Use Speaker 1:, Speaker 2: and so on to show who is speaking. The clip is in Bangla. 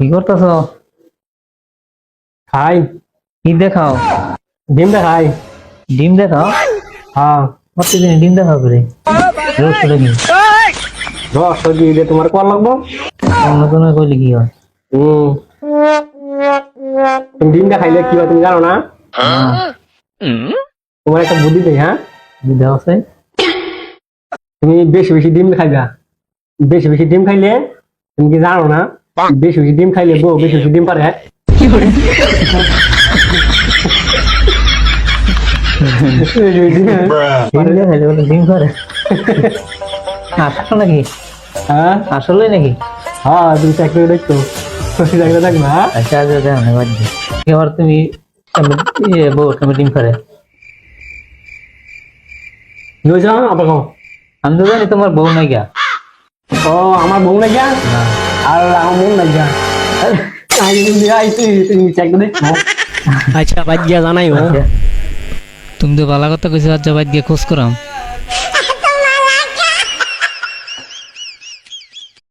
Speaker 1: কি করতেছ?
Speaker 2: খাই
Speaker 1: কি দেখাও?
Speaker 2: ডিম দেখাই।
Speaker 1: ডিম দেখাও?
Speaker 2: হ্যাঁ
Speaker 1: প্রতিদিন ডিম দেখাও করে রোজ করে কি?
Speaker 2: রস দিয়ে দিয়ে তোমার কল লাগবো।
Speaker 1: অন্য কোনো কইলে কি হয়?
Speaker 2: হম তুমি ডিম দেখাইলে কি হয় তুমি জানো না?
Speaker 1: না,
Speaker 2: তোমার একটা বুদ্ধি দেই, হ্যাঁ?
Speaker 1: বুঝা আছে?
Speaker 2: তুমি বেশি বেশি ডিম খাইবা। বেশি বেশি ডিম খাইলে তুমি কি জানো না? বেশি বেশি ডিম খাইলে বউ বেশি বেশি ডিম পারে।
Speaker 1: ডিম দেখাইলে বলে ডিম করে? আসলে নাকি?
Speaker 2: হ্যাঁ
Speaker 1: আসলে নাকি?
Speaker 2: হ্যাঁ তুমি চাকরি দেখতো চাকরি দেখবা।
Speaker 1: আচ্ছা আচ্ছা দেখো না বাদ দি। এবার তুমি বউ তুমি ডিম করে?
Speaker 2: কি হয়েছে আবার কও।
Speaker 1: আমি তো জানি তোমার বউ নাই গা।
Speaker 2: ও আমার বউ না গিয়া
Speaker 1: না,
Speaker 2: আর আমার বউ না গিয়া আইছি তুমি চাকরি দেখছো।
Speaker 3: আচ্ছা বাদ গিয়া জানাই
Speaker 1: আচ্ছা।
Speaker 3: তুমি তো ভালো কথা কইছো, আচ্ছা বাদ গিয়া খোঁজ করাম।